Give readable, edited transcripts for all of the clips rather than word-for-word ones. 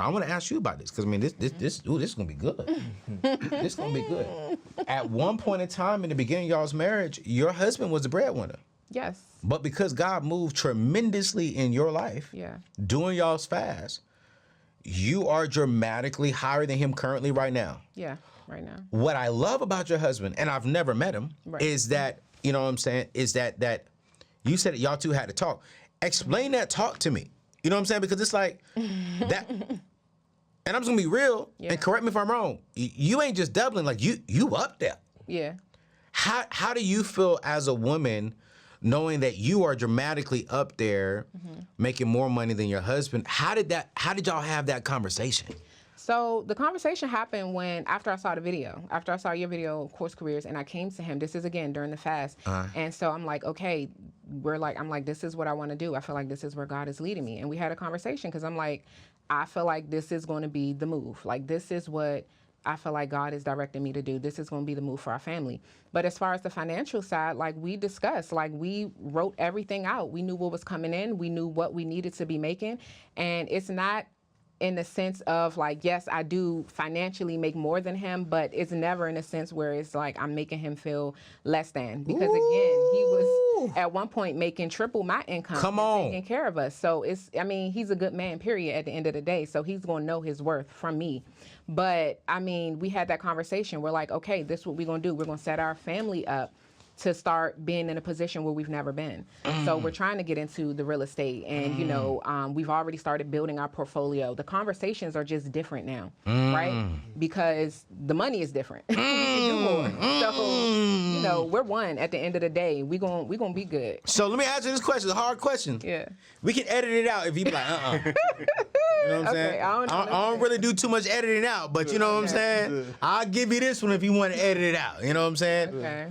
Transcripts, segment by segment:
I want to ask you about this because I mean, this is gonna be good. This is gonna be good. At one point in time in the beginning of y'all's marriage, your husband was the breadwinner. Yes. But because God moved tremendously in your life, during y'all's fast, you are dramatically higher than him currently right now. Yeah, right now. What I love about your husband, and I've never met him, is that, you know what I'm saying, is that you said that y'all two had to talk. Explain that talk to me. You know what I'm saying? Because it's like that, and I'm just gonna be real, and correct me if I'm wrong, you ain't just doubling, like you up there. Yeah. How do you feel as a woman knowing that you are dramatically up there, making more money than your husband? How did y'all have that conversation? So the conversation happened after I saw the video, after I saw your video, Course Careers, and I came to him. This is again during the fast. And so I'm like, okay, I'm like, this is what I want to do. I feel like this is where God is leading me. And we had a conversation because I'm like, I feel like this is going to be the move. Like, this is what I feel like God is directing me to do. This is going to be the move for our family. But as far as the financial side, like we discussed, like we wrote everything out. We knew what was coming in. We knew what we needed to be making. And it's not in the sense of like, yes, I do financially make more than him, but it's never in a sense where it's like I'm making him feel less than. Because again, he was at one point making triple my income. Come on. Taking care of us. So I mean, he's a good man, period, at the end of the day. So he's going to know his worth from me. But I mean, we had that conversation. We're like, okay, this is what we're going to do. We're going to set our family up to start being in a position where we've never been. So we're trying to get into the real estate, and you know, we've already started building our portfolio. The conversations are just different now, right? Because the money is different. We can do more. So you know, we're one. At the end of the day, we gonna be good. So let me answer this question. It's a hard question. Yeah. We can edit it out if you be like, You know what I'm saying? I don't really do too much editing out, but you know what I'm saying? I'll give you this one if you want to edit it out. You know what I'm saying? Okay.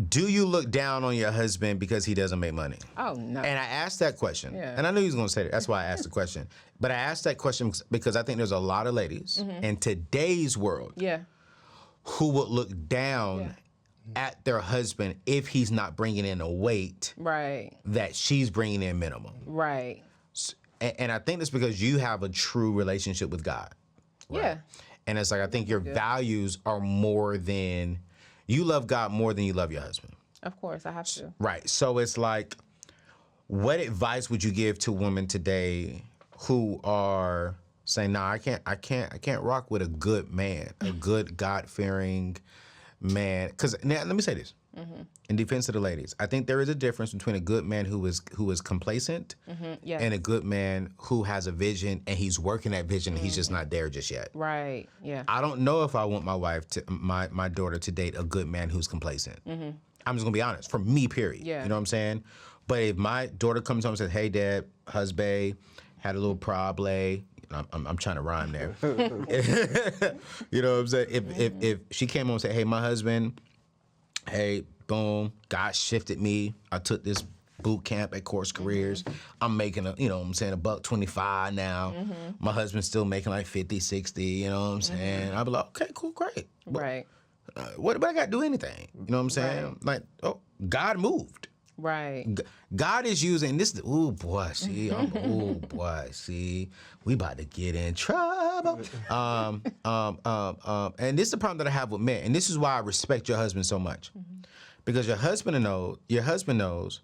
Do you look down on your husband because he doesn't make money? Oh, no. And I asked that question, Yeah. and I knew he was going to say that. That's why I asked the question. But I asked that question because I think there's a lot of ladies in today's world who would look down at their husband if he's not bringing in a weight that she's bringing in minimum. Right. And I think that's because you have a true relationship with God. Right? Yeah. And it's like, I think your values are more than... You love God more than you love your husband. Of course, I have to. Right. So it's like, what advice would you give to women today who are saying, "Nah, I can't rock with a good man, a good God-fearing man"? Because now, let me say this. In defense of the ladies, I think there is a difference between a good man who is complacent and a good man who has a vision and he's working that vision and he's just not there just yet. Right. Yeah. I don't know if I want my wife to my daughter to date a good man who's complacent. I'm just gonna be honest. For me, period. Yeah. You know what I'm saying? But if my daughter comes home and says, "Hey, Dad, husband, had a little problem," I'm trying to rhyme there. You know what I'm saying? If she came home and said, "Hey, my husband, hey, boom, God shifted me. I took this boot camp at Course Careers. I'm making $1.25 now. My husband's still making like 50, 60, you know what I'm saying? I'd be like, okay, cool, great. Right. What I got to do anything? You know what I'm saying? Right. Like, oh, God moved. Right. God is using this. Oh boy, see, we about to get in trouble. And this is the problem that I have with men, and this is why I respect your husband so much, because your husband knows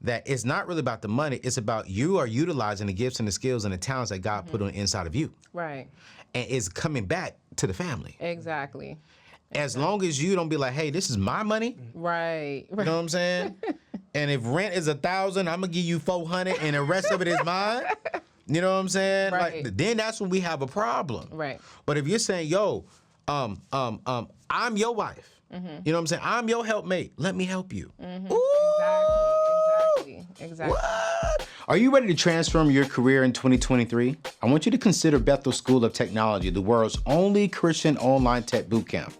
that it's not really about the money. It's about you are utilizing the gifts and the skills and the talents that God put on the inside of you. Right. And it's coming back to the family. Exactly. As long as you don't be like, hey, this is my money. Right. You know what I'm saying? And if rent is $1,000, I'm gonna give you $400, and the rest of it is mine. You know what I'm saying? Right. Like, then that's when we have a problem. Right. But if you're saying, yo, I'm your wife. You know what I'm saying? I'm your helpmate. Let me help you. Exactly. What? Are you ready to transform your career in 2023? I want you to consider Bethel School of Technology, the world's only Christian online tech bootcamp.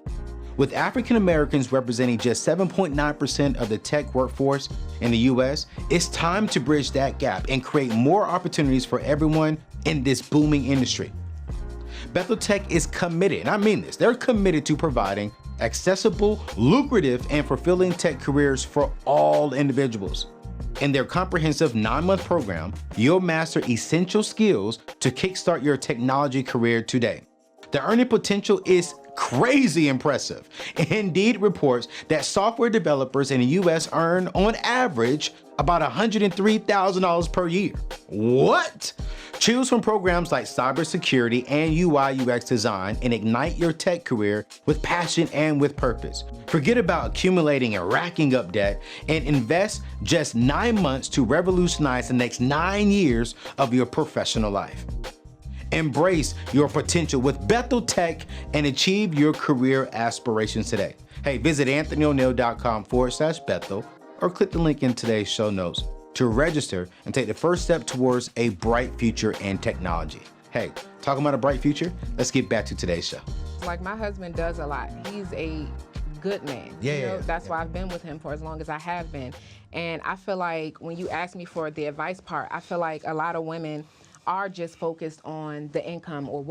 With African Americans representing just 7.9% of the tech workforce in the U.S., it's time to bridge that gap and create more opportunities for everyone in this booming industry. Bethel Tech is committed, and I mean this, they're committed to providing accessible, lucrative, and fulfilling tech careers for all individuals. In their comprehensive 9-month program, you'll master essential skills to kickstart your technology career today. The earning potential is crazy impressive. Indeed reports that software developers in the US earn on average about $103,000 per year. What? Choose from programs like cybersecurity and UI UX design and ignite your tech career with passion and with purpose. Forget about accumulating and racking up debt and invest just 9 months to revolutionize the next 9 years of your professional life. Embrace your potential with Bethel Tech and achieve your career aspirations today. Hey, visit anthonyoneal.com/Bethel or click the link in today's show notes to register and take the first step towards a bright future in technology. Hey, talking about a bright future, let's get back to today's show. Like, my husband does a lot. He's a good man. That's why I've been with him for as long as I have been. And I feel like when you ask me for the advice part, I feel like a lot of women are just focused on the income or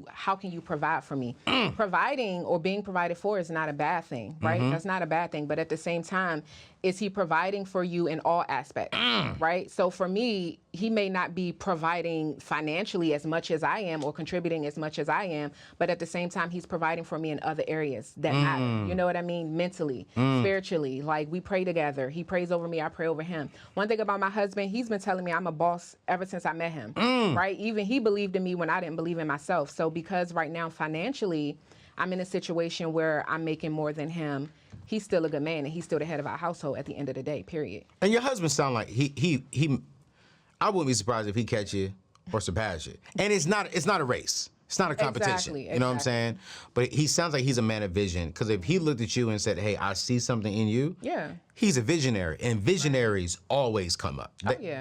how can you provide for me? Providing or being provided for is not a bad thing, right? That's not a bad thing. But at the same time, is he providing for you in all aspects, right? So for me, he may not be providing financially as much as I am or contributing as much as I am, but at the same time, he's providing for me in other areas that matter. You know what I mean? Mentally, spiritually, like we pray together. He prays over me, I pray over him. One thing about my husband, he's been telling me I'm a boss ever since I met him, right? Even he believed in me when I didn't believe in myself. So because right now financially, I'm in a situation where I'm making more than him, he's still a good man and he's still the head of our household at the end of the day, period. And your husband sound like he I wouldn't be surprised if he catch you or surpass you. And it's not a race. It's not a competition. Exactly. You know what I'm saying? But he sounds like he's a man of vision. Because if he looked at you and said, hey, I see something in you, he's a visionary. And visionaries always come up.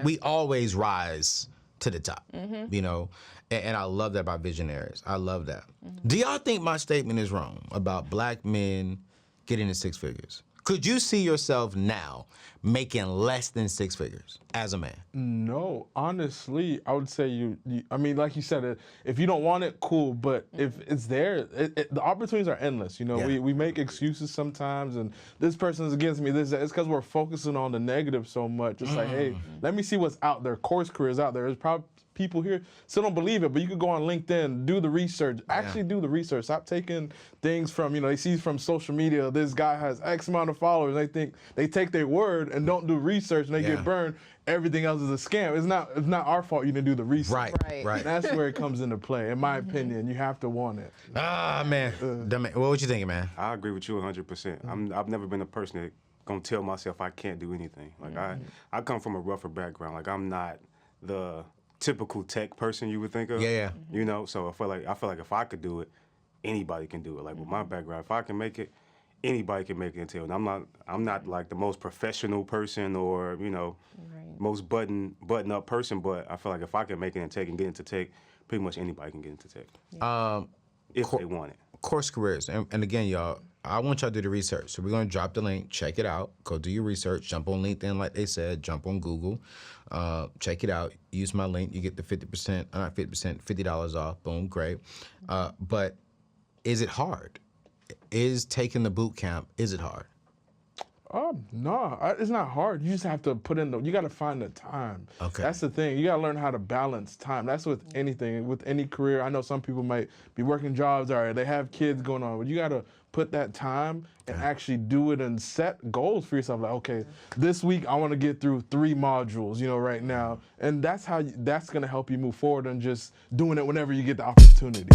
We always rise to the top, you know? And I love that about visionaries. I love that. Do y'all think my statement is wrong about black men getting to 6 figures? Could you see yourself now making less than 6 figures as a man? No, honestly, I would say you I mean, like you said, if you don't want it, cool. But if it's there, the opportunities are endless. You know, we make excuses sometimes, and this person is against me. It's because we're focusing on the negative so much. It's like, hey, let me see what's out there. Course careers out there. There's probably people here still don't believe it, but you could go on LinkedIn, do the research, actually do the research. Stop taking things from, they see from social media, this guy has X amount of followers, and they take their word and don't do research and they get burned. Everything else is a scam. It's not our fault you didn't do the research. Right. And that's where it comes into play. In my opinion, you have to want it. Man. What you thinking, man? I agree with you 100%. I've never been a person that gonna tell myself I can't do anything. Like I come from a rougher background. Like I'm not the typical tech person you would think of. You know, so I feel like if I could do it, anybody can do it. Like with my background, if I can make it, anybody can make it until. And I'm not like the most professional person or most button up person, but I feel like if I can make it in tech and get into tech, pretty much anybody can get into tech. If they want it. Course careers, and again, y'all, I want y'all to do the research. So we're gonna drop the link, check it out, go do your research, jump on LinkedIn like they said, jump on Google, check it out, use my link, you get the 50%, not 50%, $50 off, boom, great. But is it hard? Is taking the boot camp, is it hard? No, it's not hard. You just have to you got to find the time. Okay. That's the thing. You got to learn how to balance time. That's with anything, with any career. I know some people might be working jobs, they have kids going on, but you got to put that time and actually do it and set goals for yourself. Like, okay, this week I want to get through 3 modules, right now. And that's going to help you move forward and just doing it whenever you get the opportunity.